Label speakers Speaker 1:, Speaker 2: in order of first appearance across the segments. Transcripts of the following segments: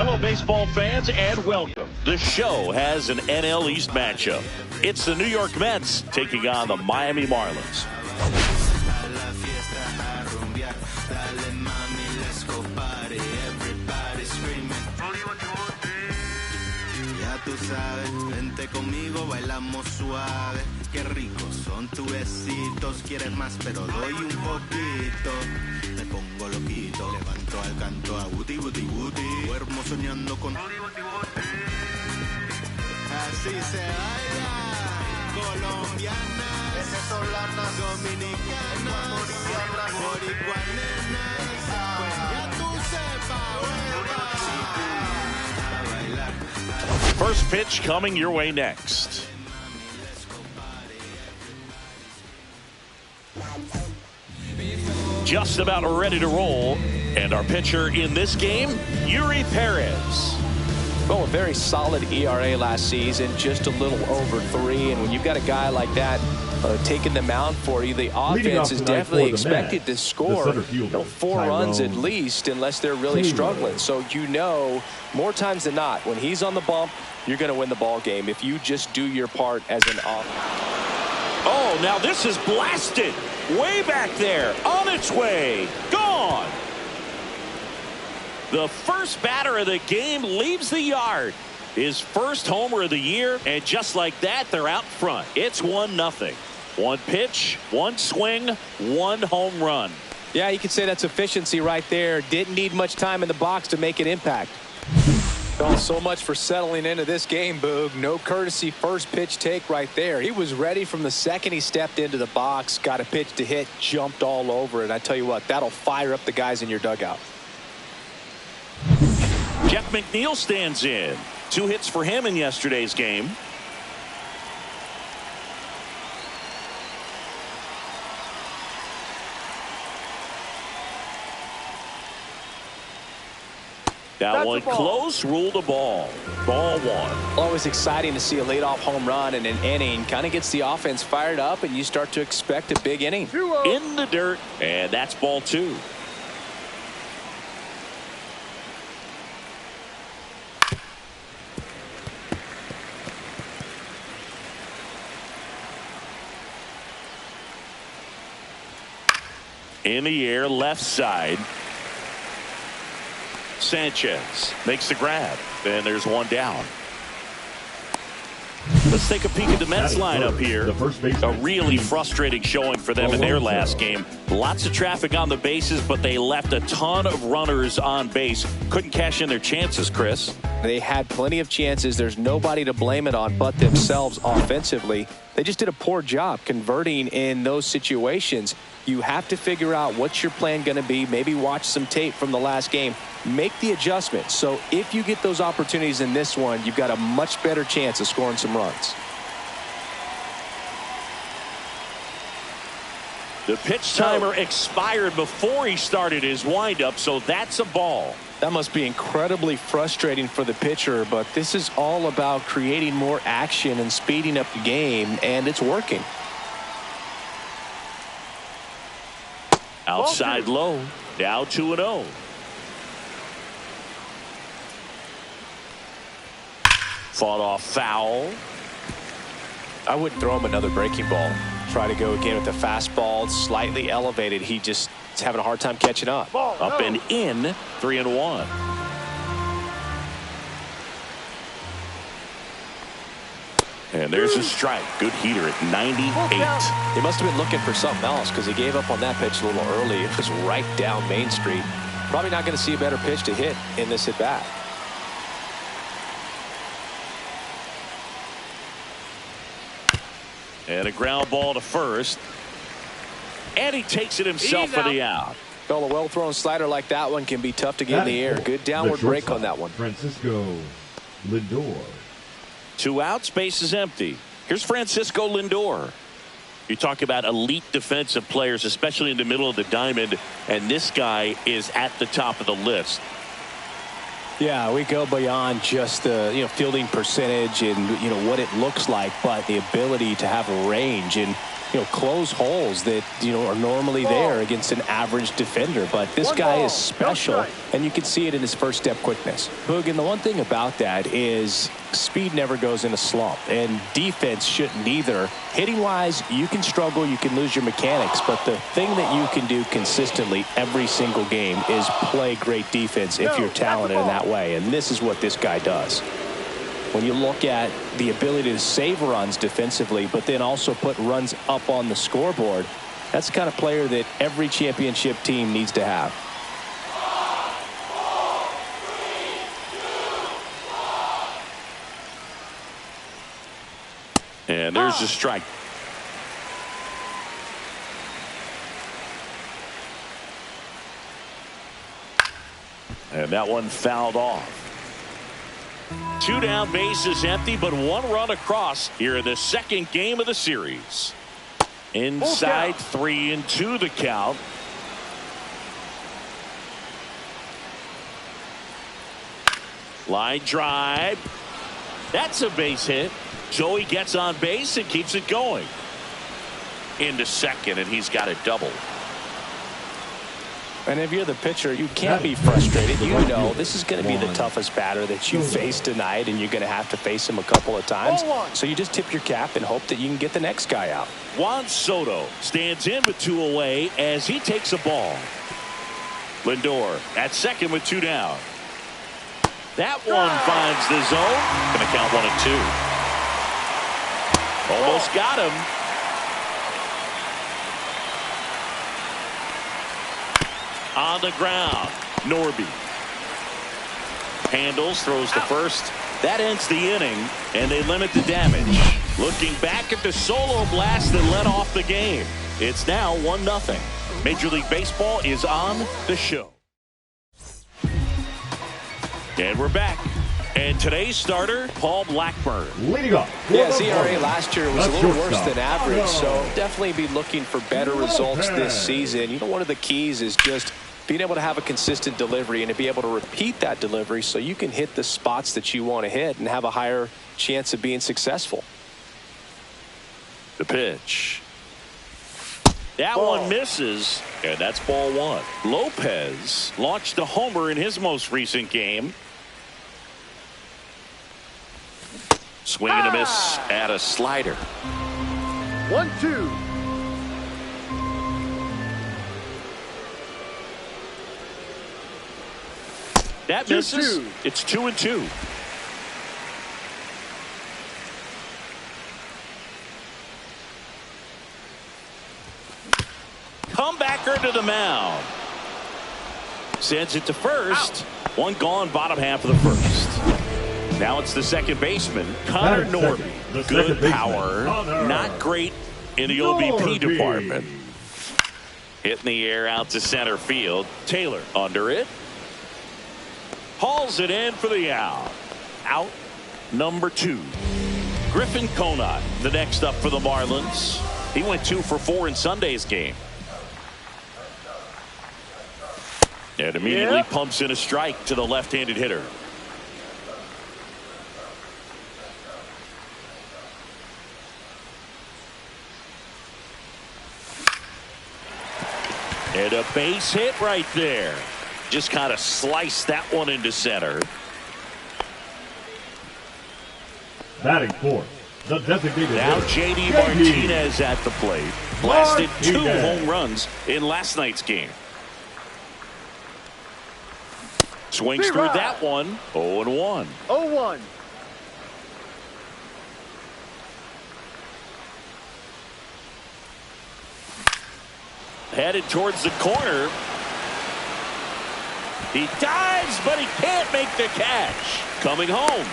Speaker 1: Hello, baseball fans, and welcome. The show has an NL East matchup. It's the New York Mets taking on the Miami Marlins.
Speaker 2: Tú sabes, vente conmigo, bailamos suave. Qué ricos son tus besitos. Quieres más, pero doy un poquito. Me pongo loquito, levanto al canto a Buti, Buti, Buti. Duermo soñando con Buti, Buti, Buti. Así se baila. Colombiana, venezolana, dominicana, boricuana. Pues ya tú sepas,
Speaker 1: First pitch coming your way next. Just about ready to roll. And our pitcher in this game, Yuri Perez.
Speaker 3: Well, a very solid ERA last season, just a little over 3. And when you've got a guy like that taking the mound for you, the offense is definitely expected to score 4 runs at least, unless they're really struggling. So more times than not, when he's on the bump, you're going to win the ball game if you just do your part as an offense.
Speaker 1: Oh, now this is blasted way back there, on its way, gone. The first batter of the game leaves the yard. His first homer of the year, and just like that, they're out front. It's 1-0. One pitch, one swing, one home run.
Speaker 3: Yeah, you could say that's efficiency right there. Didn't need much time in the box to make an impact. Oh, so much for settling into this game, Boog. No courtesy first pitch take right there. He was ready from the second he stepped into the box, got a pitch to hit, jumped all over it. I tell you what, that'll fire up the guys in your dugout.
Speaker 1: Jeff McNeil stands in. 2 hits for him in yesterday's game. That one close, ruled a ball. Ball 1.
Speaker 3: Always exciting to see a leadoff home run in an inning. Kind of gets the offense fired up, and you start to expect a big inning.
Speaker 1: In the dirt, and that's ball 2. In the air, left side. Sanchez makes the grab, and there's one down. Let's take a peek at the Mets lineup here. A really frustrating showing for them in their last game. Lots of traffic on the bases, but they left a ton of runners on base. Couldn't cash in their chances, Chris.
Speaker 3: They had plenty of chances. There's nobody to blame it on but themselves offensively. They just did a poor job converting in those situations. You have to figure out what's your plan going to be. Maybe watch some tape from the last game. Make the adjustment. So if you get those opportunities in this one, you've got a much better chance of scoring some runs.
Speaker 1: The pitch timer expired before he started his windup, so that's a ball.
Speaker 3: That must be incredibly frustrating for the pitcher, but this is all about creating more action and speeding up the game, and it's working.
Speaker 1: Outside low, now 2-0. Fought off foul.
Speaker 3: I wouldn't throw him another breaking ball. Try to go again with the fastball, slightly elevated. He just is having a hard time catching up.
Speaker 1: Up and in, 3-1. And there's a strike. Good heater at 98.
Speaker 3: He must have been looking for something else because he gave up on that pitch a little early. It was right down Main Street. Probably not going to see a better pitch to hit in this at bat.
Speaker 1: And a ground ball to first. And he takes it himself for the out.
Speaker 3: Well, a well-thrown slider like that one can be tough to get in the air. Good downward break on that one.
Speaker 4: Francisco Lindor.
Speaker 1: 2 outs, base is empty. Here's Francisco Lindor. You talk about elite defensive players, especially in the middle of the diamond, and this guy is at the top of the list.
Speaker 3: Yeah, we go beyond just the fielding percentage and what it looks like, but the ability to have a range and close holes that are normally there against an average defender. But this guy is special, and you can see it in his first step quickness. Boog, and the one thing about that is speed never goes in a slump, and defense shouldn't either. Hitting wise, you can struggle, you can lose your mechanics, but the thing that you can do consistently every single game is play great defense if you're talented in that way, and this is what this guy does. When you look at the ability to save runs defensively, but then also put runs up on the scoreboard, that's the kind of player that every championship team needs to have.
Speaker 1: And there's the strike. And that one fouled off. 2 down, bases empty, but 1 run across here in the second game of the series. Inside 3-2 the count. Line drive. That's a base hit. Joey gets on base and keeps it going. Into second, and he's got a double.
Speaker 3: And if you're the pitcher, you can't be frustrated. You know this is going to be the toughest batter that you face tonight, and you're going to have to face him a couple of times. So you just tip your cap and hope that you can get the next guy out.
Speaker 1: Juan Soto stands in with 2 away as he takes a ball. Lindor at second with 2 down. That one finds the zone. Going to count 1 and 2. Almost got him. On the ground, Norby handles, throws to first. That ends the inning, and they limit the damage. Looking back at the solo blast that led off the game. It's now 1-0. Major League Baseball is on the show. And we're back. And today's starter, Paul Blackburn.
Speaker 4: Leading up.
Speaker 3: Yeah, his ERA last year was a little worse than average, so definitely be looking for better results this season. One of the keys is just being able to have a consistent delivery and to be able to repeat that delivery so you can hit the spots that you want to hit and have a higher chance of being successful.
Speaker 1: The pitch. That one misses, and that's ball 1. Lopez launched a homer in his most recent game. Swing and a miss at a slider.
Speaker 5: 1-2.
Speaker 1: That misses. It's 2-2. Comebacker to the mound. Sends it to first. One gone, bottom half of the first. Now it's the second baseman, Connor Norby. Good power, not great in the OBP department. Hitting the air out to center field. Taylor under it. Hauls it in for the out. Out number 2. Griffin Conant, the next up for the Marlins. He went 2 for 4 in Sunday's game. And immediately pumps in a strike to the left-handed hitter. And a base hit right there. Just kind of sliced that one into center.
Speaker 4: Batting fourth, the designated
Speaker 1: now
Speaker 4: hitter,
Speaker 1: JD Martinez at the plate. Blasted 2 home runs in last night's game. Swings through that one. 0-1.
Speaker 5: 0-1.
Speaker 1: Headed towards the corner. He dives, but he can't make the catch. Coming home.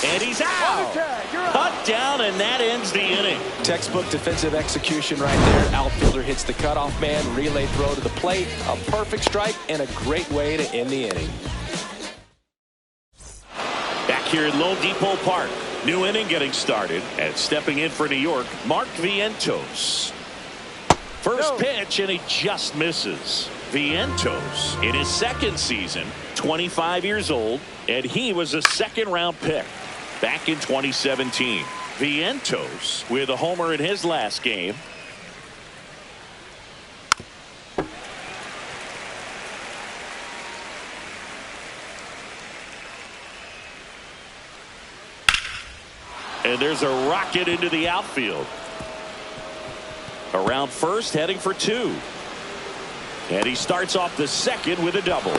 Speaker 1: And he's out. Cut down, and that ends the inning.
Speaker 3: Textbook defensive execution right there. Outfielder hits the cutoff man. Relay throw to the plate. A perfect strike and a great way to end the inning.
Speaker 1: Back here at Lone Depot Park. New inning getting started. And stepping in for New York, Mark Vientos. First pitch, and he just misses. Vientos in his second season, 25 years old, and he was a second-round pick back in 2017. Vientos with a homer in his last game. And there's a rocket into the outfield. Around first, heading for two. And he starts off the second with a double.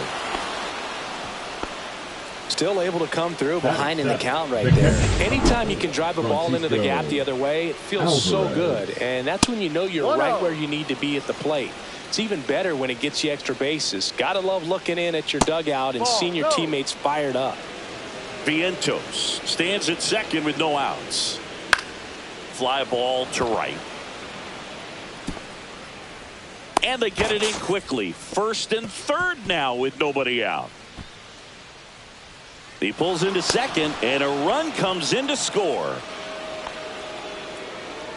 Speaker 3: Still able to come through behind in the count right there. Anytime you can drive a ball into the gap the other way, it feels so good. And that's when you know you're right where you need to be at the plate. It's even better when it gets you extra bases. Gotta love looking in at your dugout and seeing your teammates fired up.
Speaker 1: Vientos stands at second with no outs. Fly ball to right. And they get it in quickly. First and third now with nobody out. He pulls into second, and a run comes in to score.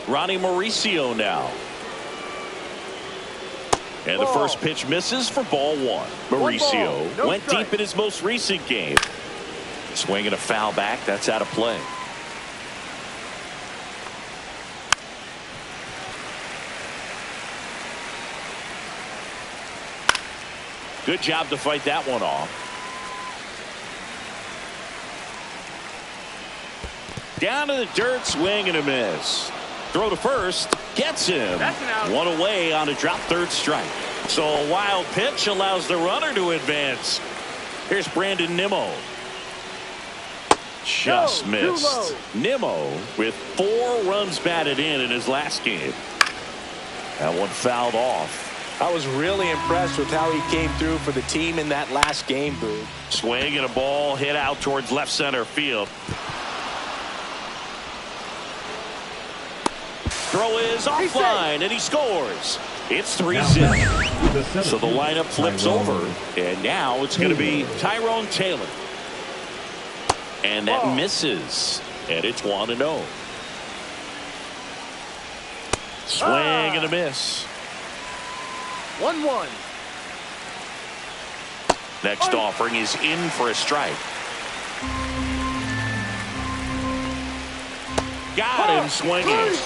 Speaker 1: Ronnie Mauricio now. And the first pitch misses for ball one. Mauricio went deep in his most recent game. Swinging a foul back. That's out of play. Good job to fight that one off. Down to the dirt, swing and a miss. Throw to first, gets him. One away on a drop third strike. So a wild pitch allows the runner to advance. Here's Brandon Nimmo. Just missed. Nimmo with 4 runs batted in his last game. That one fouled off.
Speaker 3: I was really impressed with how he came through for the team in that last game, Boo.
Speaker 1: Swing and a ball hit out towards left center field. Throw is offline, and he scores. It's 3-0. So the lineup flips over, and now it's going to be Tyrone Taylor. And that misses, and it's 1-0. Swing and a miss.
Speaker 5: 1-1.
Speaker 1: Next offering is in for a strike. Got him swinging.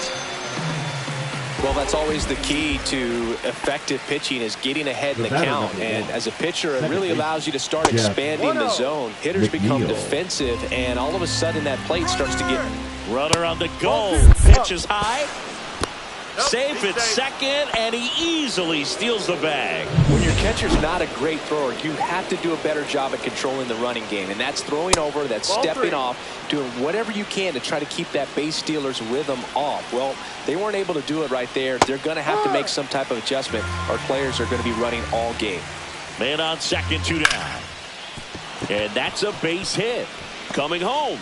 Speaker 3: Well, that's always the key to effective pitching, is getting ahead in the count. And as a pitcher, it really allows you to start expanding the zone. Hitters become defensive, and all of a sudden that plate starts to get...
Speaker 1: Runner on the go. Pitch is high. Safe at second, and he easily steals the bag.
Speaker 3: When your catcher's not a great thrower, you have to do a better job at controlling the running game. And that's throwing over, that's stepping off, doing whatever you can to try to keep that base stealer's rhythm off. Well, they weren't able to do it right there. They're going to have to make some type of adjustment. Our players are going to be running all game.
Speaker 1: Man on second, 2 down. And that's a base hit. Coming home.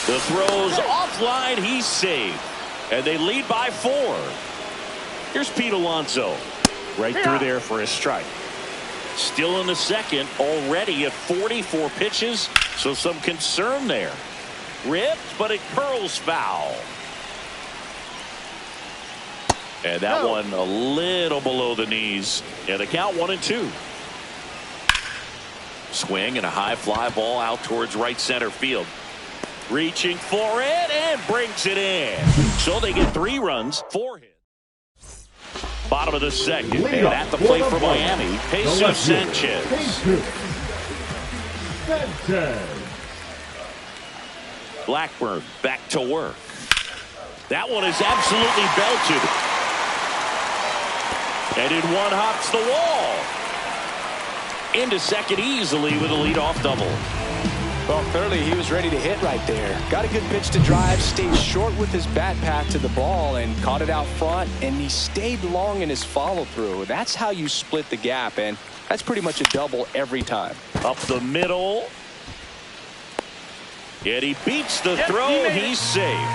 Speaker 1: The throw's offline. He's safe. And they lead by 4. Here's Pete Alonso. Right through there for a strike. Still in the second. Already at 44 pitches. So some concern there. Ripped, but it curls foul. And that one a little below the knees. And the count 1-2. Swing and a high fly ball out towards right center field. Reaching for it and brings it in. So they get 3 runs, 4 hits. Bottom of the second. And at the plate for Miami, Jesus Sanchez. Blackburn back to work. That one is absolutely belted. And in one hops the wall. Into second easily with a leadoff double.
Speaker 3: Well, clearly he was ready to hit right there. Got a good pitch to drive, stayed short with his bat path to the ball and caught it out front, and he stayed long in his follow through. That's how you split the gap, and that's pretty much a double every time.
Speaker 1: Up the middle. Yet he beats the throw. He's safe.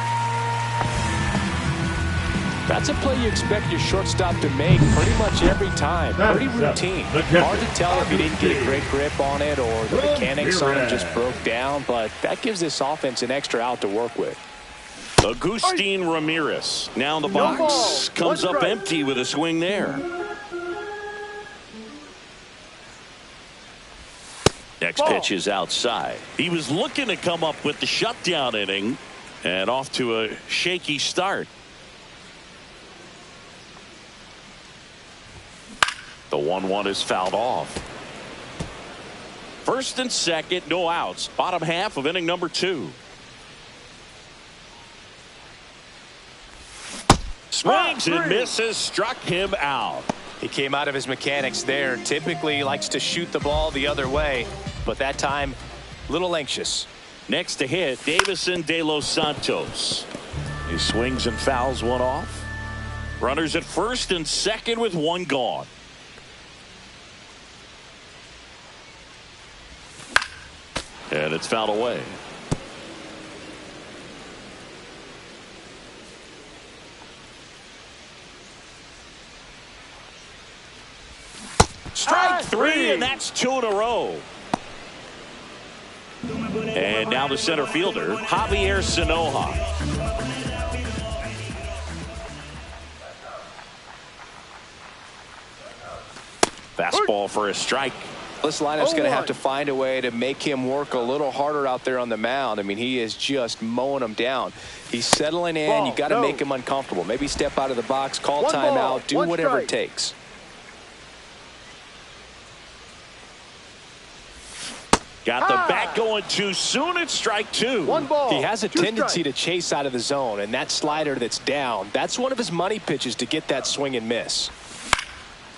Speaker 3: That's a play you expect your shortstop to make pretty much every time. Pretty routine. Hard to tell if he didn't get a great grip on it or the mechanics on it just broke down, but that gives this offense an extra out to work with.
Speaker 1: Agustin Ramirez now in the box. Comes up empty with a swing there. Next pitch is outside. He was looking to come up with the shutdown inning, and off to a shaky start. The 1-1 is fouled off. First and second, no outs. Bottom half of inning number 2. Swings and misses, struck him out.
Speaker 3: He came out of his mechanics there. Typically likes to shoot the ball the other way, but that time a little anxious.
Speaker 1: Next to hit, Davison De Los Santos. He swings and fouls one off. Runners at first and second with one gone. And it's fouled away. Strike 3, and that's 2 in a row. And now the center fielder, Javier Sanoja. Fastball for a strike.
Speaker 3: This lineup's going to have to find a way to make him work a little harder out there on the mound. I mean, he is just mowing them down. He's settling in. You got to make him uncomfortable. Maybe step out of the box, call timeout, do whatever it takes.
Speaker 1: Got the bat going too soon. It's strike 2.
Speaker 3: He has a tendency to chase out of the zone, and that slider that's down, that's one of his money pitches to get that swing and miss.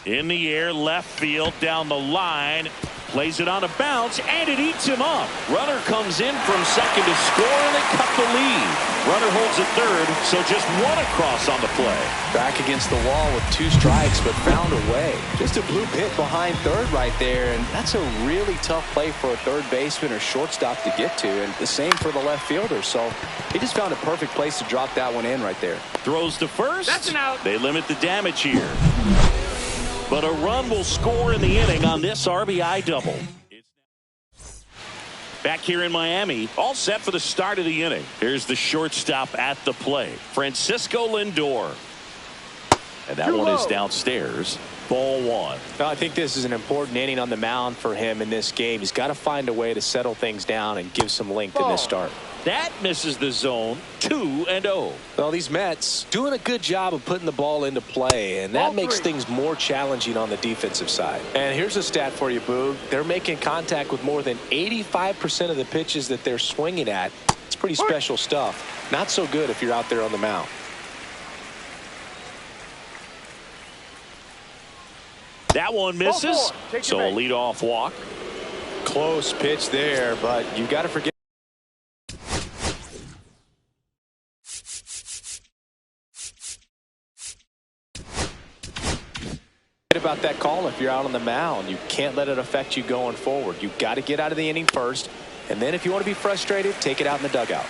Speaker 1: In the air, left field, down the line, plays it on a bounce, and it eats him up. Runner comes in from second to score, and they cut the lead. Runner holds at third, so just one across on the play.
Speaker 3: Back against the wall with 2 strikes, but found a way. Just a blue pit behind third right there, and that's a really tough play for a third baseman or shortstop to get to, and the same for the left fielder. So he just found a perfect place to drop that one in right there.
Speaker 1: Throws to first.
Speaker 5: That's an out.
Speaker 1: They limit the damage here. But a run will score in the inning on this RBI double. Back here in Miami, all set for the start of the inning. Here's the shortstop at the plate, Francisco Lindor. And that one is downstairs. Ball 1.
Speaker 3: I think this is an important inning on the mound for him in this game. He's got to find a way to settle things down and give some length in this start.
Speaker 1: That misses the zone. 2-0.
Speaker 3: Well, these Mets doing a good job of putting the ball into play, and that makes things more challenging on the defensive side. And here's a stat for you, Boog. They're making contact with more than 85% of the pitches that they're swinging at. It's pretty special stuff. Not so good if you're out there on the mound.
Speaker 1: That one misses. So a leadoff walk.
Speaker 3: Close pitch there, but you got to forget about that call. If you're out on the mound, you can't let it affect you going forward. You've got to get out of the inning first, and then if you want to be frustrated, take it out in the dugout.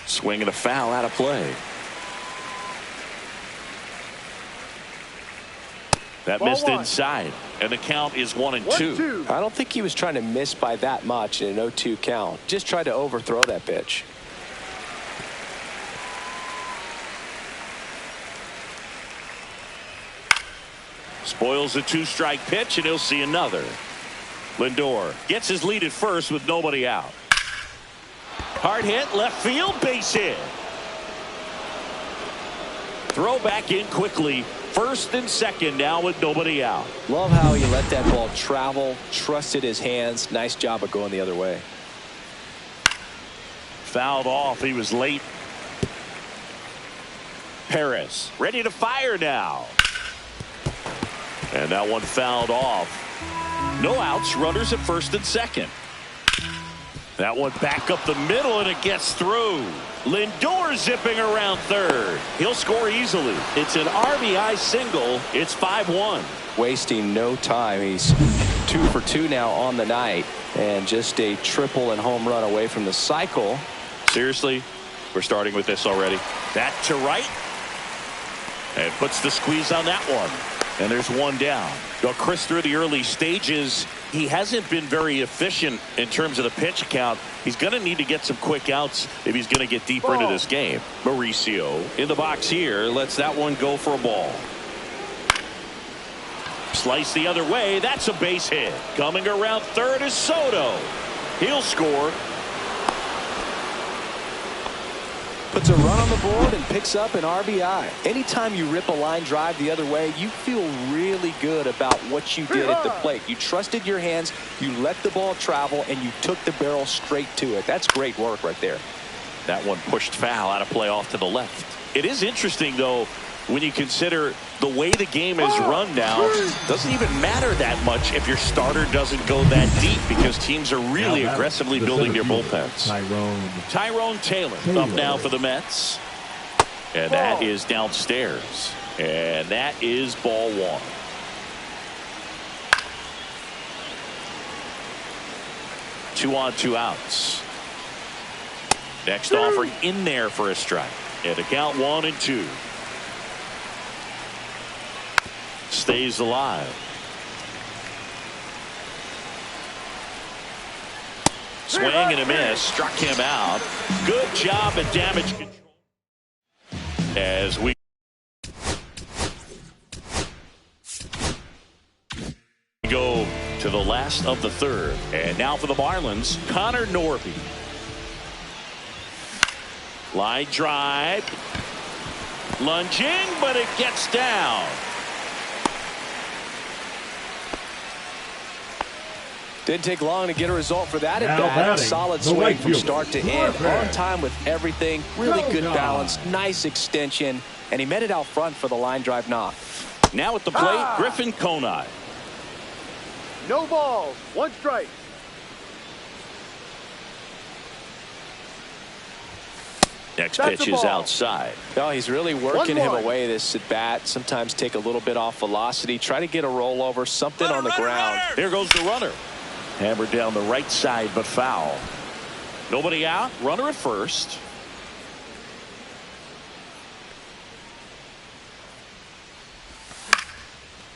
Speaker 1: Swing and a foul out of play. That missed inside, and the count is 1-2.
Speaker 3: I don't think he was trying to miss by that much in an 0-2 count. Just tried to overthrow that pitch.
Speaker 1: Spoils a 2-strike pitch, and he'll see another. Lindor gets his lead at first with nobody out. Hard hit, left field, base hit. Throw back in quickly. First and second now with nobody out.
Speaker 3: Love how he let that ball travel, trusted his hands. Nice job of going the other way.
Speaker 1: Fouled off. He was late. Perez ready to fire now. And that one fouled off. No outs. Runners at first and second. That one back up the middle, and it gets through. Lindor zipping around third. He'll score easily. It's an RBI single. It's 5-1.
Speaker 3: Wasting no time. He's 2 for 2 now on the night, and just a triple and home run away from the cycle.
Speaker 1: Seriously, we're starting with this already. That to right. And puts the squeeze on that one. And there's one down. Well, Chris, through the early stages, he hasn't been very efficient in terms of the pitch count. He's going to need to get some quick outs if he's going to get deeper into this game. Mauricio in the box here lets that one go for a ball. Slice the other way. That's a base hit. Coming around third is Soto. He'll score.
Speaker 3: Puts a run on the board and picks up an RBI. Anytime you rip a line drive the other way, you feel really good about what you did at the plate. You trusted your hands, you let the ball travel, and you took the barrel straight to it. That's great work right there.
Speaker 1: That one pushed foul out of play off to the left. It is interesting, though, when you consider the way the game is run now. Doesn't even matter that much if your starter doesn't go that deep, because teams are really aggressively building their bullpens. Tyrone Taylor up now for the Mets. And that is downstairs. And that is ball one. Two on, two outs. Next offering in there for a strike. And a count 1-2. Stays alive. Swing and a miss. Struck him out. Good job at damage control. As we go to the last of the third. And now for the Marlins, Connor Norby. Line drive. Lunging, but it gets down.
Speaker 3: Didn't take long to get a result for that at bat. Solid swing from start to end. On time with everything. Really good balance. Nice extension. And he met it out front for the line drive knock.
Speaker 1: Now at the plate, Griffin Conine.
Speaker 5: No balls. One strike.
Speaker 1: Next pitch is outside.
Speaker 3: Oh, he's really working him away this at bat. Sometimes take a little bit off velocity. Try to get a rollover, something on the ground.
Speaker 1: There goes the runner. Hammered down the right side, but foul. Nobody out. Runner at first.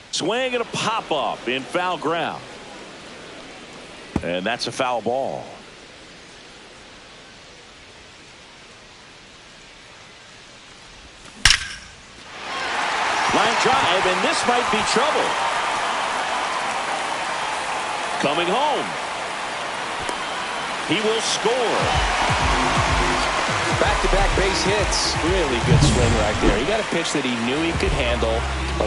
Speaker 1: Swing and a pop up in foul ground. And that's a foul ball. Line drive, and this might be trouble. Coming home. He will score.
Speaker 3: Back-to-back base hits. Really good swing right there. He got a pitch that he knew he could handle,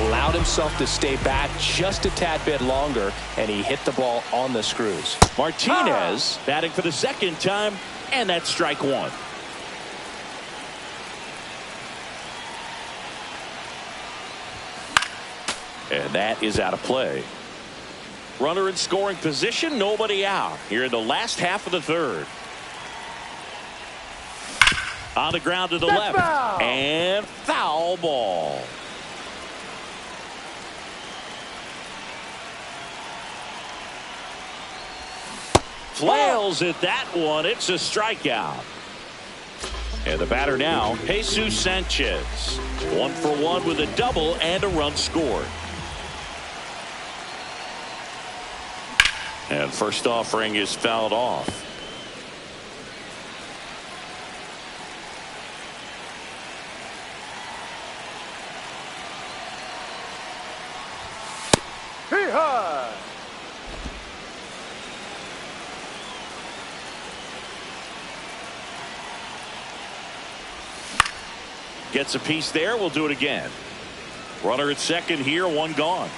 Speaker 3: allowed himself to stay back just a tad bit longer, and he hit the ball on the screws.
Speaker 1: Martinez batting for the second time, and that's strike one. And that is out of play. Runner in scoring position, nobody out here in the last half of the third. On the ground to the left.
Speaker 5: Foul.
Speaker 1: And foul ball. Flails at that one. It's a strikeout. And the batter now, Jesus Sanchez. 1 for 1 with a double and a run scored. And first offering is fouled off.
Speaker 5: Hee-haw!
Speaker 1: Gets a piece there. We'll do it again. Runner at second here, one gone.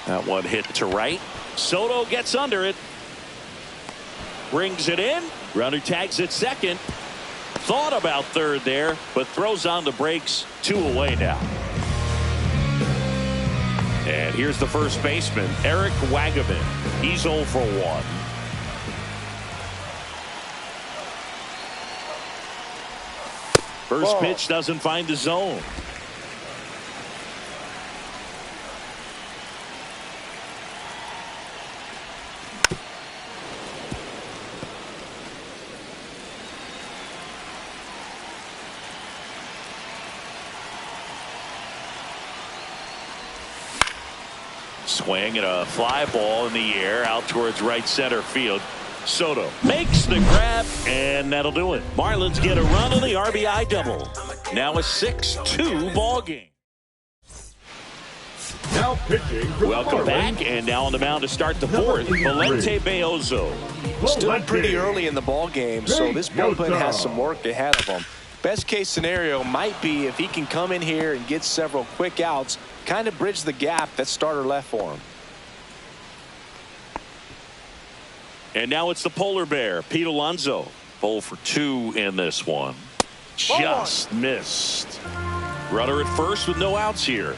Speaker 1: That one hit to right. Soto gets under it. Brings it in. Runner tags at second. Thought about third there, but throws on the brakes. 2 away now. And here's the first baseman, Eric Wagaman. He's 0 for 1. First pitch doesn't find the zone. Swing and a fly ball in the air out towards right center field. Soto makes the grab, and that'll do it. Marlins get a run on the RBI double. Now a 6-2 ball game.
Speaker 4: Now pitching for
Speaker 1: Welcome back, and now on the mound to start the fourth, Valente Beozo.
Speaker 3: Still pretty early in the ball game, so this bullpen has some work ahead of him. Best case scenario might be if he can come in here and get several quick outs, kind of bridge the gap that starter left for him.
Speaker 1: And now it's the polar bear, Pete Alonso. 0 for 2 in this one. Just missed. Runner at first with no outs here.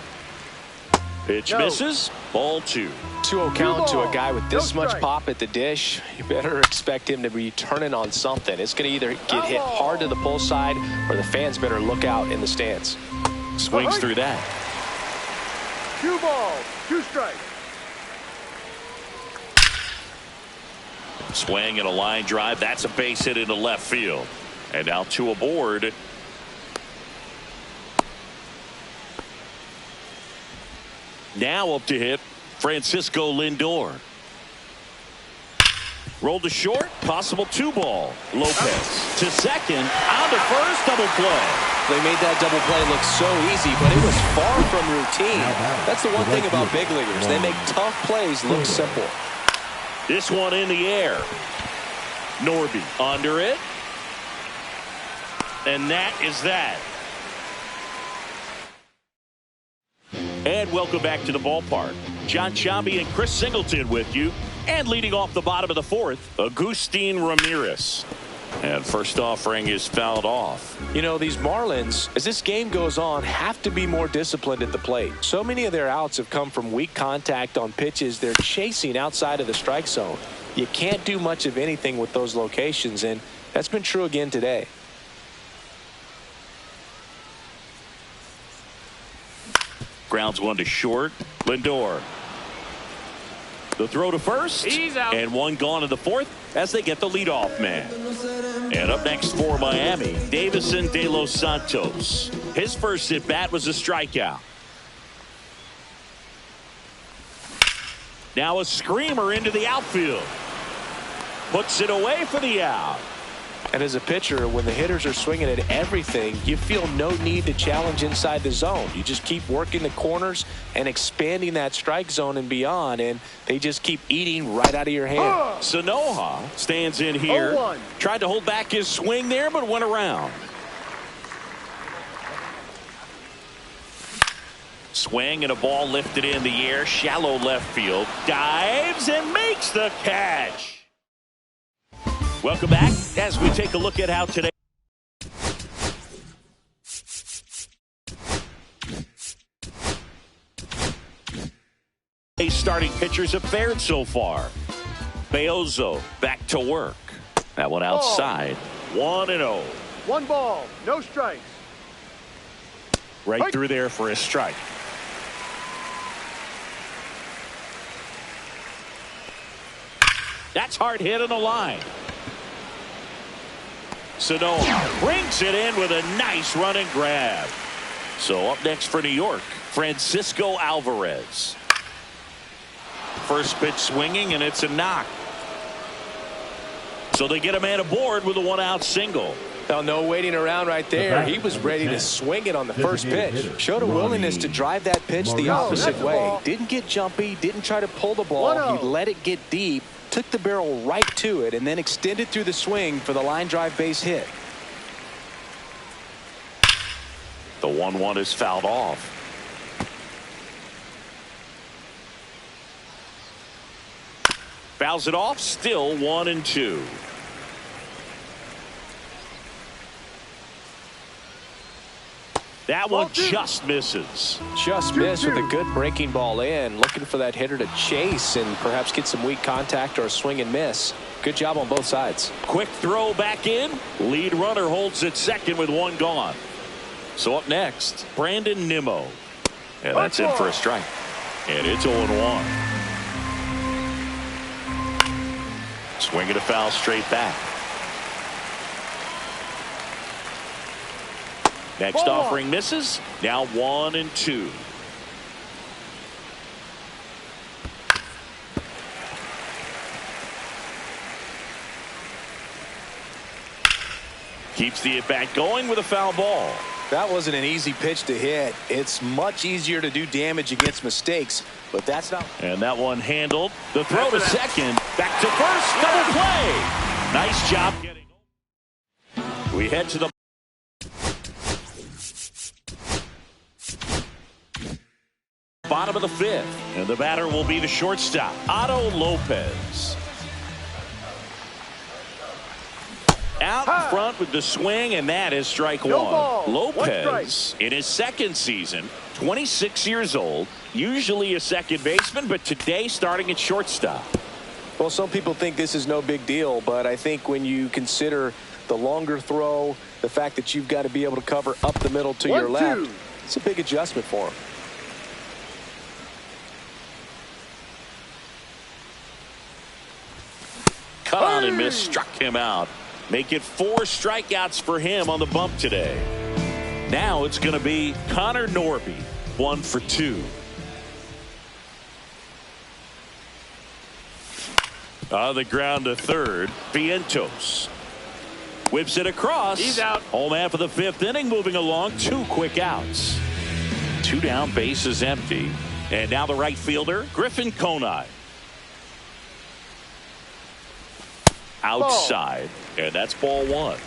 Speaker 1: Pitch misses. Ball 2.
Speaker 3: 2-0 count to a guy with this much pop at the dish. You better expect him to be turning on something. It's going to either get hit hard to the pull side, or the fans better look out in the stands.
Speaker 1: Swings through that.
Speaker 5: 2 balls, 2 strikes.
Speaker 1: Swing and a line drive. That's a base hit into left field. And now 2 aboard. Now up to hit Francisco Lindor. Rolled to short. Possible 2 ball. Lopez to second. On to first. Double play.
Speaker 3: They made that double play look so easy, but it was far from routine. That's the one thing about big leaguers. They make tough plays look simple.
Speaker 1: This one in the air. Norby under it. And that is that. And welcome back to the ballpark. John Chambi and Chris Singleton with you. And leading off the bottom of the fourth, Agustin Ramirez. And first offering is fouled off.
Speaker 3: You know, these Marlins, as this game goes on, have to be more disciplined at the plate. So many of their outs have come from weak contact on pitches they're chasing outside of the strike zone. You can't do much of anything with those locations, and that's been true again today.
Speaker 1: Grounds one to short. Lindor. The throw to first.
Speaker 5: He's out.
Speaker 1: And one gone in the fourth as they get the leadoff man. And up next for Miami, Davison De Los Santos. His first at bat was a strikeout. Now a screamer into the outfield. Puts it away for the out.
Speaker 3: And as a pitcher, when the hitters are swinging at everything, you feel no need to challenge inside the zone. You just keep working the corners and expanding that strike zone and beyond, and they just keep eating right out of your hand.
Speaker 1: Sanoja stands in here.
Speaker 5: 0-1.
Speaker 1: Tried to hold back his swing there, but went around. Swing and a ball lifted in the air. Shallow left field. Dives and makes the catch. Welcome back as we take a look at how today starting pitchers have fared so far. Beozo back to work. That one outside. 1-0.
Speaker 5: 1 ball, no strikes.
Speaker 1: Right through there for a strike. That's hard hit on the line. Sanoja brings it in with a nice run and grab. So up next for New York, Francisco Alvarez. First pitch swinging, and it's a knock. So they get a man aboard with a 1-out single.
Speaker 3: Now, no waiting around right there. He was ready to swing it on the first pitch. Showed a willingness to drive that pitch the opposite way. Didn't get jumpy, didn't try to pull the ball. He let it get deep, took the barrel right to it, and then extended through the swing for the line drive base hit.
Speaker 1: The 1-1 is fouled off. Fouls it off, still 1-2. That one just misses.
Speaker 3: Just missed with a good breaking ball in. Looking for that hitter to chase and perhaps get some weak contact or a swing and miss. Good job on both sides.
Speaker 1: Quick throw back in. Lead runner holds at second with 1 gone. So up next, Brandon Nimmo. And that's in for a strike. And it's 0-1. Swinging a foul straight back. Next offering misses. Now 1-2. Keeps the at-bat going with a foul ball.
Speaker 3: That wasn't an easy pitch to hit. It's much easier to do damage against mistakes, but that's not.
Speaker 1: And that one handled. The throw to second. Back to first. Double play. Nice job getting. We head to the bottom of the fifth. And the batter will be the shortstop, Otto Lopez. Out in front with the swing, and that is strike one. Lopez, in his second season, 26 years old, usually a second baseman, but today starting at shortstop.
Speaker 3: Well, some people think this is no big deal, but I think when you consider the longer throw, the fact that you've got to be able to cover up the middle to your left, it's a big adjustment for him.
Speaker 1: Cut on and miss, struck him out. Make it 4 strikeouts for him on the bump today. Now it's going to be Connor Norby, 1 for 2. On the ground to third, Vientos. Whips it across.
Speaker 5: He's out.
Speaker 1: Home half of the 5th inning, moving along. 2 quick outs. 2 down, bases empty. And now the right fielder, Griffin Conine. Outside, and that's ball 1.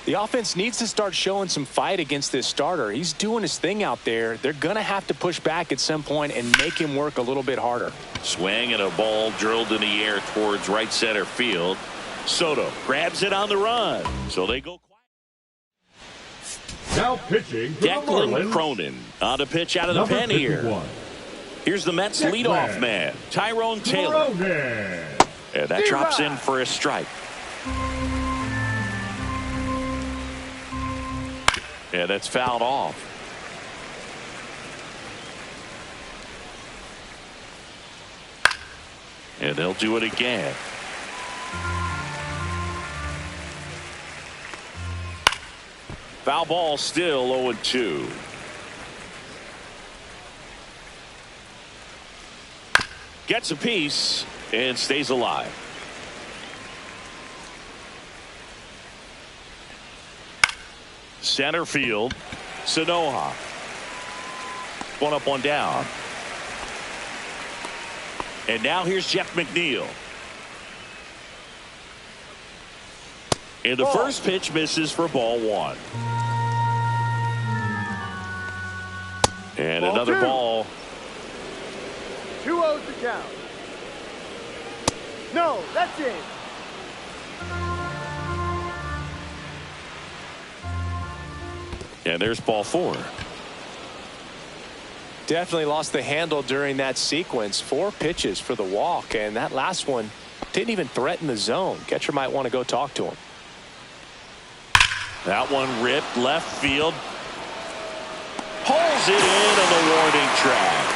Speaker 3: The offense needs to start showing some fight against this starter. He's doing his thing out there. They're going to have to push back at some point and make him work a little bit harder.
Speaker 1: Swing and a ball drilled in the air towards right center field. Soto grabs it on the run, so they go quiet.
Speaker 4: Now pitching for
Speaker 1: Declan Cronin on a pitch out of the pen here. Here's the Mets leadoff man, Tyrone Taylor. And that drops in for a strike. And that's fouled off. And they'll do it again. Foul ball, still 0-2. Gets a piece and stays alive. Center field, Sanoha. 1 up, 1 down. And now here's Jeff McNeil. And the first pitch misses for ball 1. And
Speaker 5: ball
Speaker 1: another
Speaker 5: 2.
Speaker 1: ball.
Speaker 5: 2-0 to count. No, that's it.
Speaker 1: And there's ball 4.
Speaker 3: Definitely lost the handle during that sequence. 4 pitches for the walk, and that last one didn't even threaten the zone. Catcher might want to go talk to him.
Speaker 1: That one ripped left field. Pulls it in on the warning track.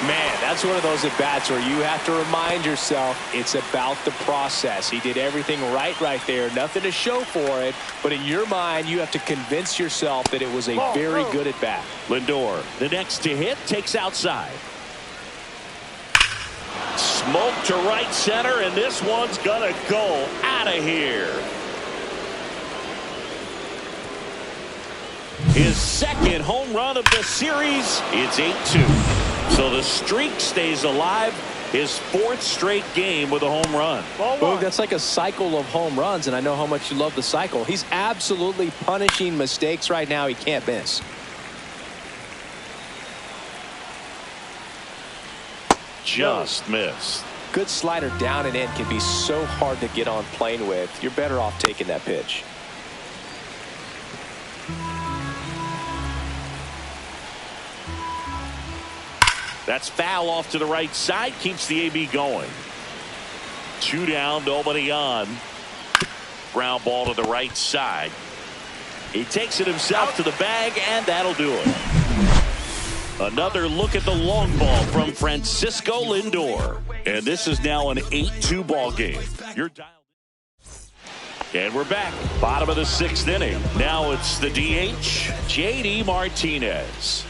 Speaker 3: Man, that's one of those at-bats where you have to remind yourself it's about the process. He did everything right there. Nothing to show for it. But in your mind, you have to convince yourself that it was a very good at-bat.
Speaker 1: Lindor, the next to hit, takes outside. Smoke to right center, and this one's going to go out of here. His second home run of the series. It's 8-2. So the streak stays alive. His 4th straight game with a home run.
Speaker 3: Boog, that's like a cycle of home runs, and I know how much you love the cycle. He's absolutely punishing mistakes right now he can't miss.
Speaker 1: Just missed.
Speaker 3: Good slider down and in can be so hard to get on plane with. You're better off taking that pitch.
Speaker 1: That's foul off to the right side. Keeps the AB going. 2 down, nobody on. Ground ball to the right side. He takes it himself to the bag, and that'll do it. Another look at the long ball from Francisco Lindor. And this is now an 8-2 ball game. You're dialed. And we're back. Bottom of the 6th inning. Now it's the DH, J.D. Martinez.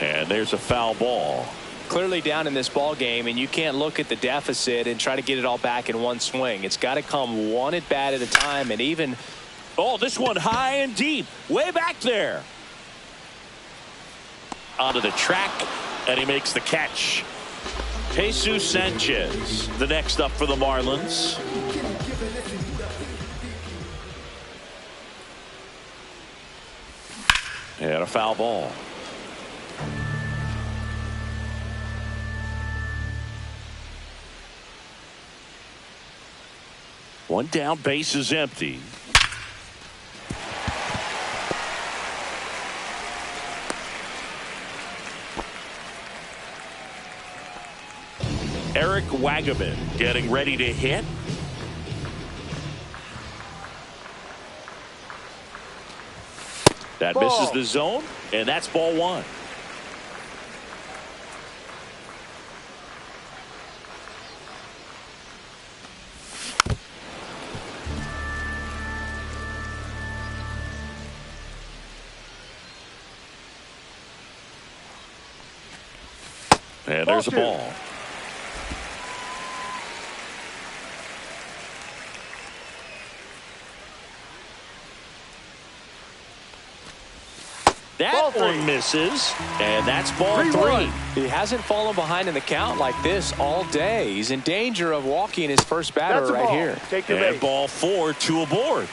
Speaker 1: And there's a foul ball.
Speaker 3: clearly down in this ball game, and you can't look at the deficit and try to get it all back in one swing. It's got to come one at bat at a time. And even,
Speaker 1: oh, this one high and deep, way back there. Onto the track, and he makes the catch. Jesus Sanchez, the next up for the Marlins. And a foul ball. One down, base is empty. Eric Wagaman getting ready to hit. That misses the zone, and that's ball one. And there's a ball. That one misses, and that's ball three.
Speaker 3: He hasn't fallen behind in the count like this all day. He's in danger of walking his first batter right here.
Speaker 1: And ball four, two aboard.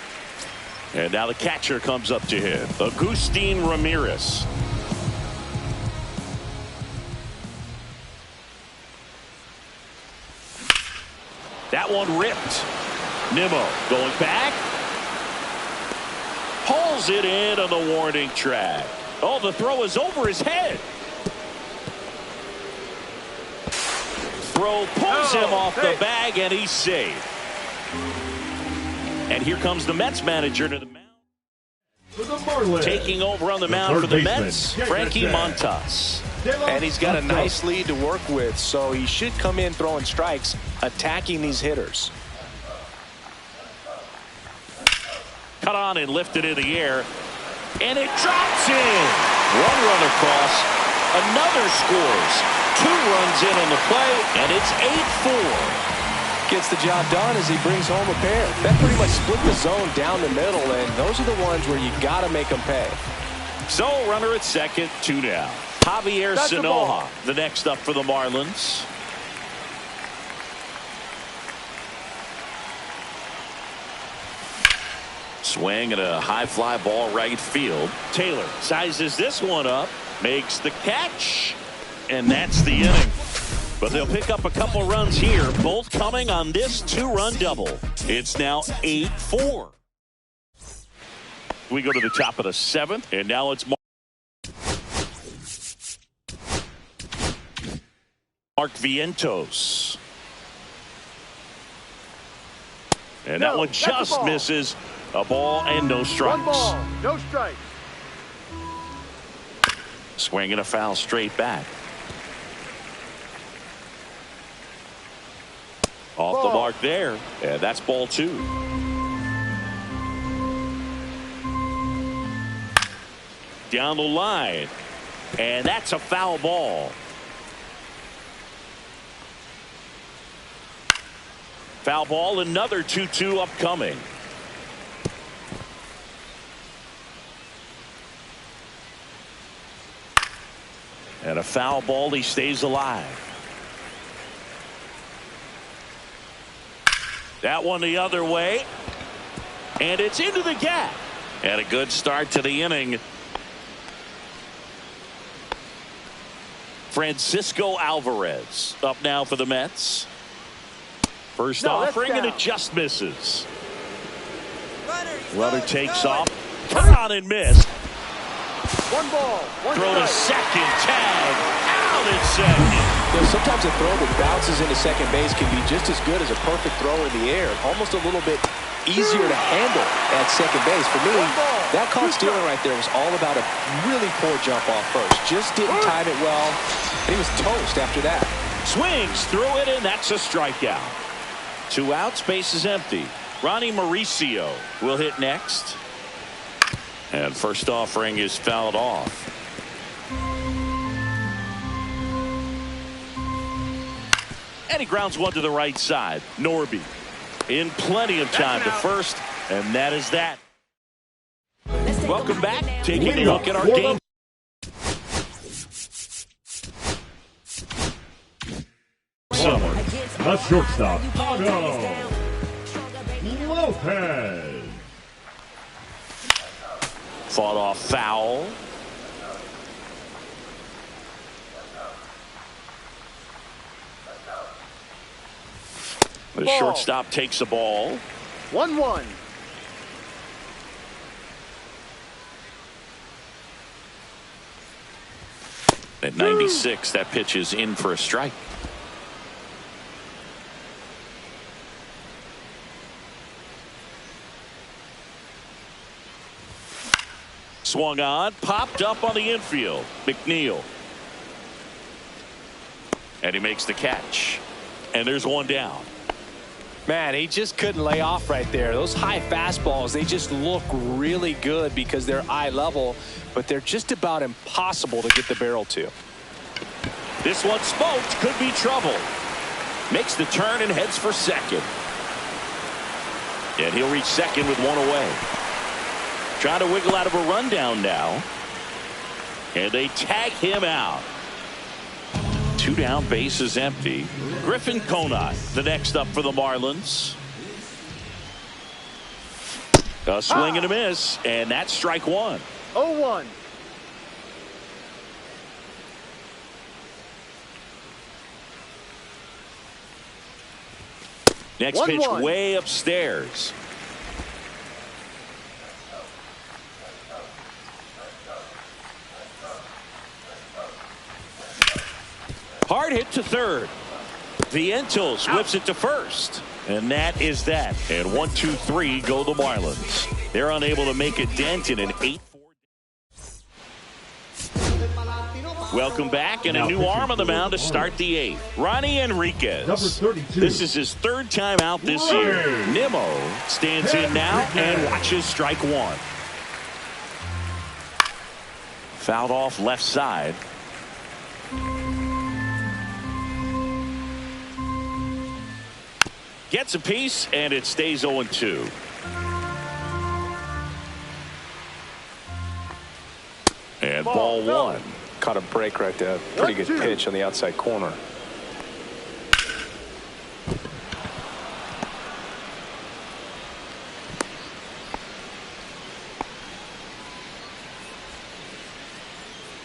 Speaker 1: And now the catcher comes up to him, Agustin Ramirez. That one ripped. Nimmo going back. Hauls it in on the warning track. Oh, the throw is over his head. Throw pulls him off the bag, and he's safe. And here comes the Mets manager to the mound.
Speaker 4: For the Marlins,
Speaker 1: taking over on the mound for the Mets, Frankie Montas.
Speaker 3: And he's got a nice lead to work with, so he should come in throwing strikes, attacking these hitters. Cut on and lifted in the air, and it drops in. One run across, another scores. 2 runs in on the play, and it's 8-4. Gets the job done as he brings home a pair. That pretty much split the zone down the middle, and those are the ones where you got to make them pay. So runner at second, 2 down. Javier Sanoja, the next up for the Marlins. Swing and a high fly ball right field. Taylor sizes this one up, makes the catch, and that's the inning. But they'll pick up a couple runs here, both coming on this 2-run double. It's now 8-4. We go to the top of the 7th, and now it's Mark Vientos. And that one just misses. A ball and no strikes.
Speaker 5: 1 ball, no strikes.
Speaker 1: Swing and a foul straight back. Off the mark there, and that's ball 2. Down the line, and that's a foul ball. Foul ball, another 2-2 upcoming. And a foul ball, he stays alive. That one the other way. And it's into the gap. And a good start to the inning. Francisco Alvarez up now for the Mets. First offering, and it just misses. Runner takes off. Turn on and miss.
Speaker 5: 1 ball, 1
Speaker 1: throw to second, tag, out at second.
Speaker 3: You know, sometimes a throw that bounces into second base can be just as good as a perfect throw in the air. Almost a little bit easier to handle at second base. For me, that caught stealing right there was all about a really poor jump off first. Just didn't time it well, and he was toast after that. Swings through it, and that's a strikeout. 2 outs, base is empty. Ronnie Mauricio will hit next. And first offering is fouled off.
Speaker 1: And he grounds one to the right side. Norby in plenty of time to first, and that is that. Welcome back. Taking a look at our game.
Speaker 4: Summer, the shortstop, Pago Lopez.
Speaker 1: Fought off foul. The shortstop takes the ball.
Speaker 5: 1-1.
Speaker 1: At 96, that pitch is in for a strike. Swung on, popped up on the infield. McNeil. And he makes the catch. And there's one down.
Speaker 3: Man, he just couldn't lay off right there. Those high fastballs, they just look really good because they're eye level, but they're just about impossible to get the barrel to.
Speaker 1: This one smoked, could be trouble. Makes the turn and heads for second. And he'll reach second with one away. Trying to wiggle out of a rundown now. And they tag him out. 2 down, bases empty. Griffin Conant, the next up for the Marlins. A swing and a miss, and that's strike one.
Speaker 5: 0-1.
Speaker 1: Next pitch way upstairs. Hard hit to third. Vientos whips it to first. And that is that. And 1, 2, 3 go the Marlins. They're unable to make a dent in an 8-4. Welcome back, and a new arm on the mound to start the 8th. Ronnie Enriquez.
Speaker 4: Number 32.
Speaker 1: This is his 3rd time out this year. Nimmo stands in now and watches strike one. Fouled off left side. Gets a piece, and it stays 0-2. And ball one.
Speaker 3: Caught a break right there. Pretty good pitch on the outside corner.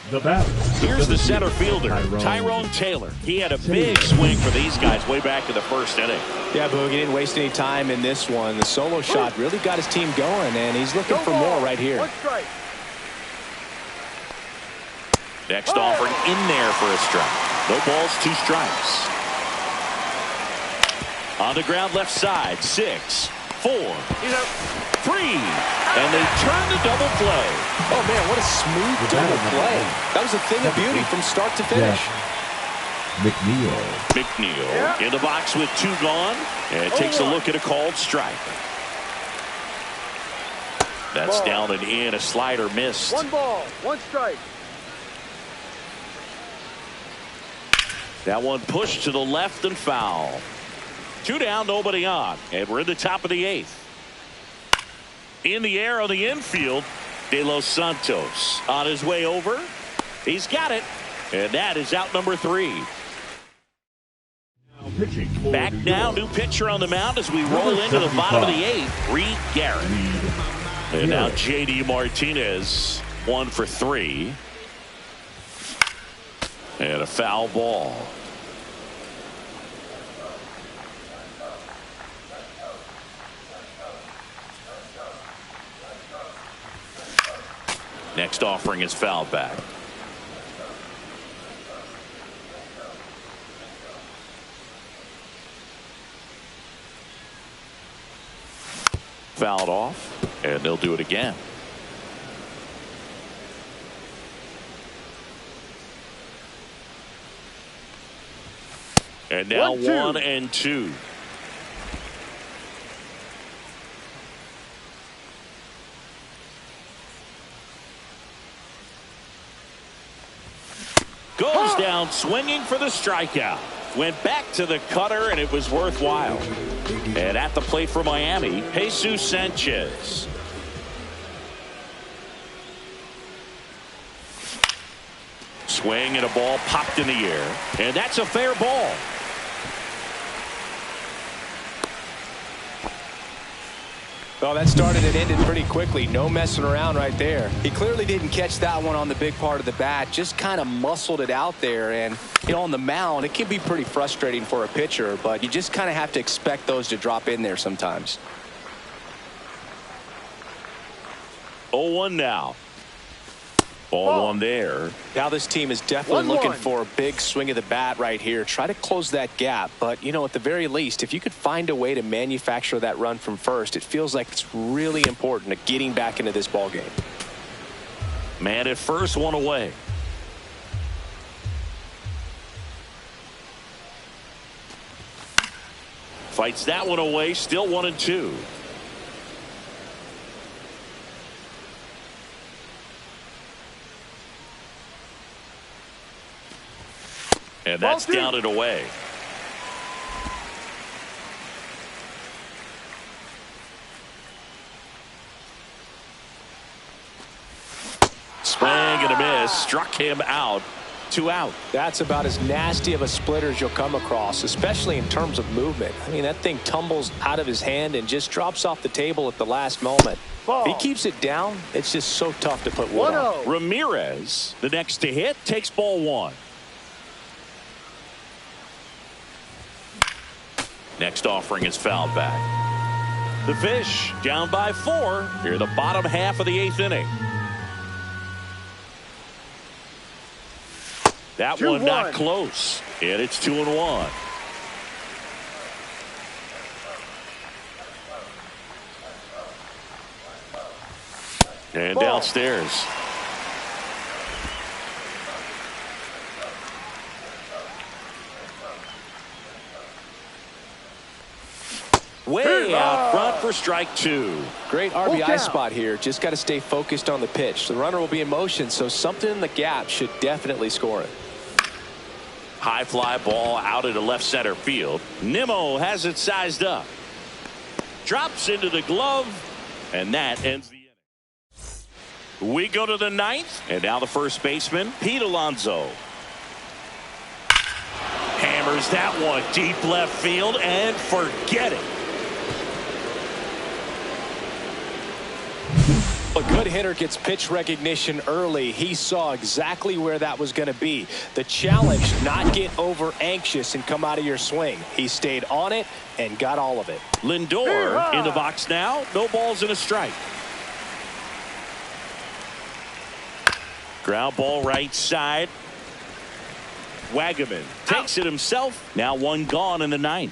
Speaker 4: The bat.
Speaker 1: Here's the center fielder, Tyrone Taylor. He had a big swing for these guys way back in the 1st inning.
Speaker 3: Yeah, Boog, he didn't waste any time in this one. The solo shot really got his team going, and he's looking for more right here.
Speaker 1: Next offering in there for a strike. No balls, 2 strikes. On the ground left side, 6, 4, 3. And they turn the double play.
Speaker 3: Oh, man, what a smooth double play. That was a thing of beauty from start to finish.
Speaker 1: McNeil in the box with 2 gone. And takes a look at a called strike. That's down and in. A slider missed.
Speaker 5: 1 ball, 1 strike.
Speaker 1: That one pushed to the left and foul. 2 down, nobody on. And we're in the top of the 8th. In the air on the infield, De Los Santos on his way over. He's got it. And that is out number 3. Back now, new pitcher on the mound as we roll into the bottom of the 8th. Reed Garrett. And now J.D. Martinez, 1 for 3. And a foul ball. Next offering is fouled back. Fouled off, and they'll do it again. And now 1 and 2. Goes down swinging for the strikeout. Went back to the cutter, and it was worthwhile. And at the plate for Miami, Jesus Sanchez. Swing and a ball popped in the air. And that's a fair ball.
Speaker 3: Well, that started and ended pretty quickly. No messing around right there. He clearly didn't catch that one on the big part of the bat. Just kind of muscled it out there. And, you know, on the mound, it can be pretty frustrating for a pitcher, but you just kind of have to expect those to drop in there sometimes.
Speaker 1: 0-1 now. Ball one there.
Speaker 3: Now this team is definitely looking for a big swing of the bat right here. Try to close that gap. But, you know, at the very least, if you could find a way to manufacture that run from first, it feels like it's really important to getting back into this ball game.
Speaker 1: Man at first, one away. Fights that one away. Still 1-2. And that's down and away. Swing and a miss. Struck him out. 2 out.
Speaker 3: That's about as nasty of a splitter as you'll come across, especially in terms of movement. I mean, that thing tumbles out of his hand and just drops off the table at the last moment. If he keeps it down, it's just so tough to put wood on.
Speaker 1: Ramirez, the next to hit, takes ball 1. Next offering is fouled back. The Fish down by 4 here in the bottom half of the 8th inning. That one not close, and it's 2-1. And downstairs. Way out front for strike 2.
Speaker 3: Great RBI spot here. Just got to stay focused on the pitch. The runner will be in motion, so something in the gap should definitely score it.
Speaker 1: High fly ball out into left center field. Nimmo has it sized up. Drops into the glove, and that ends the inning. We go to the 9th, and now the first baseman, Pete Alonso. Hammers that one deep left field, and forget it.
Speaker 3: A good hitter gets pitch recognition early. He saw exactly where that was going to be. The challenge, not get over anxious and come out of your swing. He stayed on it and got all of it.
Speaker 1: Lindor in the box now. No balls and a strike. Ground ball right side. Wagaman takes it himself. Now one gone in the 9th.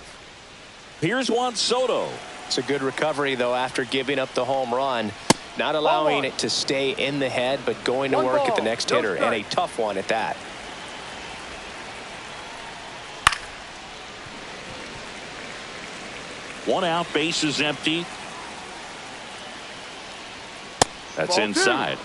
Speaker 1: Here's Juan Soto.
Speaker 3: It's a good recovery, though, after giving up the home run. Not allowing it to stay in the head, but going to work at the next hitter, and a tough one at that.
Speaker 1: One out, base is empty. That's inside.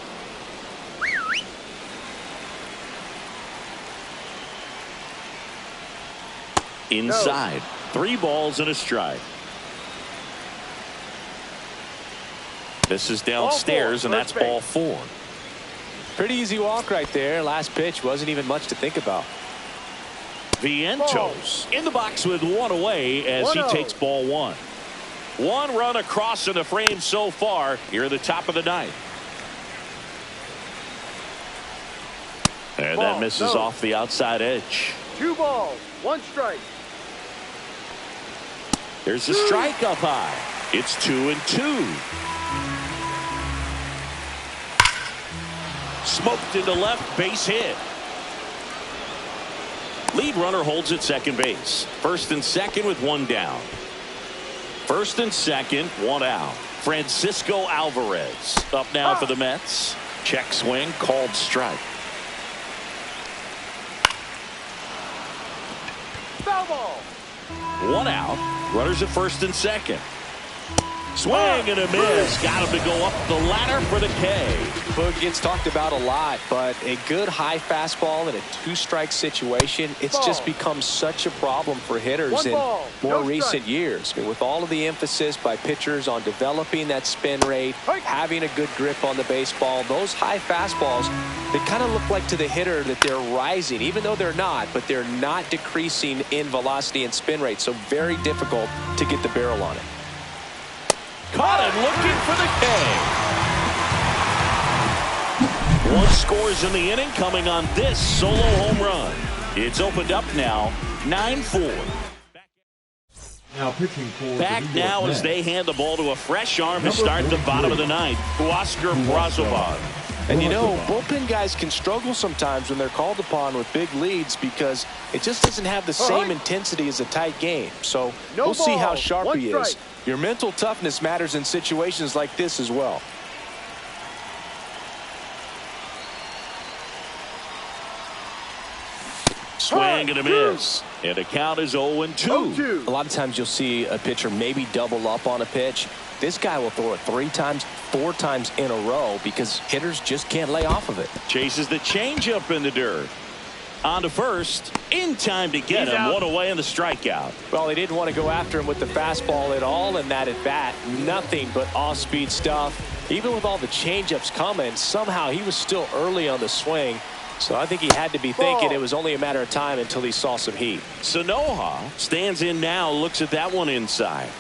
Speaker 1: Inside. 3 balls and a strike. This is downstairs, and that's ball 4.
Speaker 3: Pretty easy walk right there. Last pitch wasn't even much to think about.
Speaker 1: Vientos in the box with 1 away as he takes ball 1. 1 run across in the frame so far here at the top of the 9th. And that misses off the outside edge.
Speaker 5: 2 balls, 1 strike.
Speaker 1: There's a strike up high. It's 2-2. Smoked into left, base hit. Lead runner holds at second base. First and second with 1 down. First and second, 1 out. Francisco Alvarez up now for the Mets. Check swing, called strike.
Speaker 5: Foul ball.
Speaker 1: 1 out. Runners at first and second. Swing and a miss. Got him to go up the ladder for the K.
Speaker 3: Boog gets talked about a lot, but a good high fastball in a two-strike situation, it's just become such a problem for hitters in more recent years. I mean, with all of the emphasis by pitchers on developing that spin rate, having a good grip on the baseball, those high fastballs, they kind of look like to the hitter that they're rising, even though they're not, but they're not decreasing in velocity and spin rate, so very difficult to get the barrel on it.
Speaker 1: Caught it, looking for the K. One scores in the inning, coming on this solo home run. It's opened up now, 9-4.
Speaker 4: Now pitching for
Speaker 1: back now as they hand the ball to a fresh arm to start the bottom of the ninth, Oscar Brazovan.
Speaker 3: And you know, bullpen guys can struggle sometimes when they're called upon with big leads because it just doesn't have the same intensity as a tight game. So we'll see how sharp he is. Your mental toughness matters in situations like this as well.
Speaker 1: Swing and a miss. And the count is 0-2.
Speaker 3: A lot of times you'll see a pitcher maybe double up on a pitch. This guy will throw it 3 times, 4 times in a row because hitters just can't lay off of it.
Speaker 1: Chases the changeup in the dirt. On to first, in time to get him. One away in the strikeout.
Speaker 3: Well, they didn't want to go after him with the fastball at all in that at bat. Nothing but off-speed stuff. Even with all the changeups coming, somehow he was still early on the swing. So I think he had to be thinking it was only a matter of time until he saw some heat.
Speaker 1: Sanoja stands in now, looks at that one inside.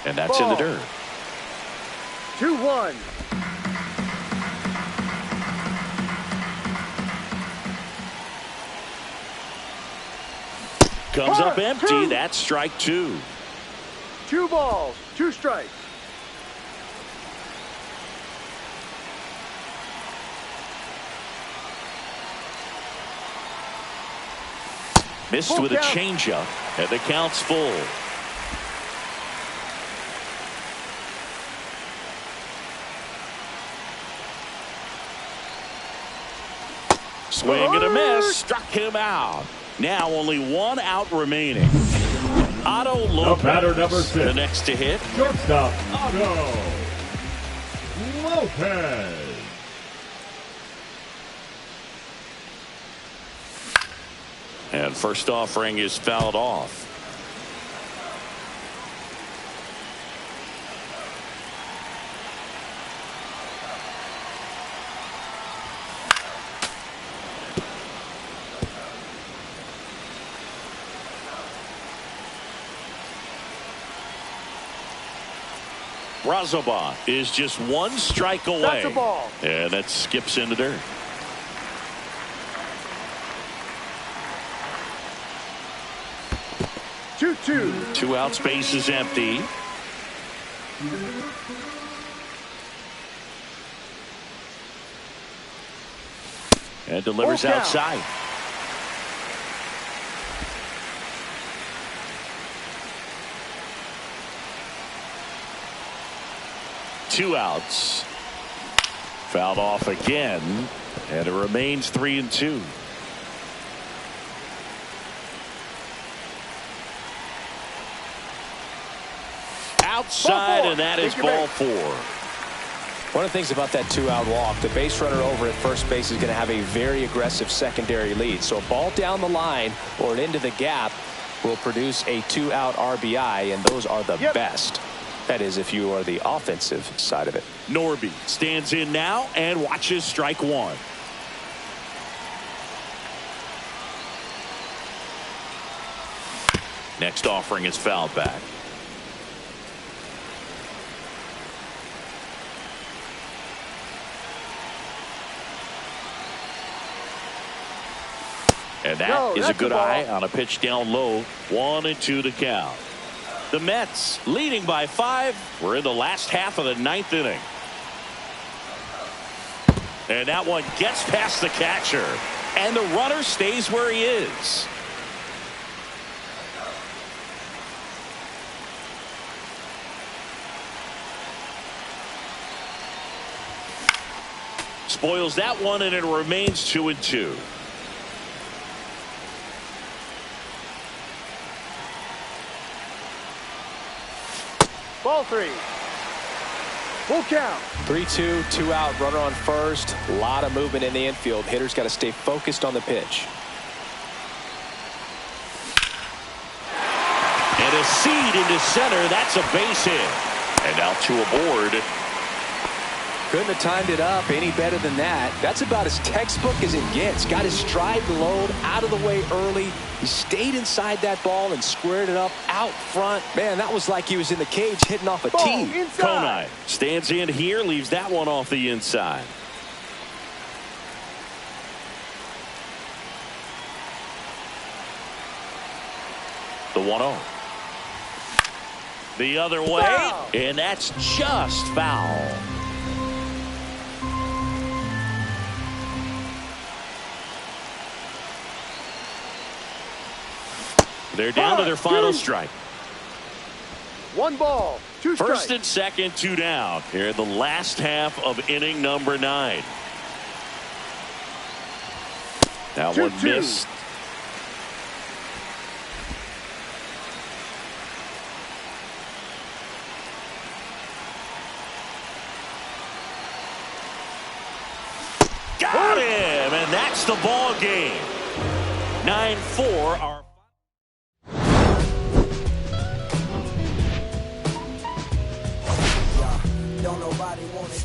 Speaker 1: And that's in the dirt.
Speaker 5: 2-1.
Speaker 1: Comes up empty. That's strike 2.
Speaker 5: 2 balls, 2 strikes.
Speaker 1: Missed with a changeup, and the count's full. Swing and a miss. Struck him out. Now only 1 out remaining. Otto Lopez,
Speaker 4: the batter number 6,
Speaker 1: the next to hit.
Speaker 4: Shortstop, Otto Lopez.
Speaker 1: And first offering is fouled off. Brazovan is just 1 strike away.
Speaker 5: That's a ball.
Speaker 1: And that skips into dirt.
Speaker 5: Two.
Speaker 1: 2 out, space is empty. And delivers outside. Two outs. Fouled off again, and it remains 3-2. Outside, and that is ball 4.
Speaker 3: One of the things about that 2-out walk, the base runner over at first base is going to have a very aggressive secondary lead. So a ball down the line or into the gap will produce a 2-out RBI, and those are the best. That is, if you are the offensive side of it.
Speaker 1: Norby stands in now and watches strike 1. Next offering is fouled back. And that is a good eye on a pitch down low. 1-2 to count. The Mets leading by 5. We're in the last half of the 9th inning. And that one gets past the catcher. And the runner stays where he is. Spoils that one, and it remains 2-2.
Speaker 5: Ball 3. Full count.
Speaker 3: 3-2, 2 out, runner on first. A lot of movement in the infield. Hitter's got to stay focused on the pitch.
Speaker 1: And a seed into center. That's a base hit. And now 2 aboard.
Speaker 3: Couldn't have timed it up any better than that. That's about as textbook as it gets. Got his stride load out of the way early. He stayed inside that ball and squared it up out front. Man, that was like he was in the cage hitting off a tee.
Speaker 1: Konai stands in here, leaves that one off the inside. The 1-0. The other way,
Speaker 5: Foul.
Speaker 1: And that's just foul. They're down to their final strike.
Speaker 5: 1 ball, 2 strikes.
Speaker 1: First and second, 2 down. Here in the last half of inning number 9. That
Speaker 5: 2-2.
Speaker 1: one missed. Got him, and that's the ball game. 9-4. Our
Speaker 6: Don't nobody want it.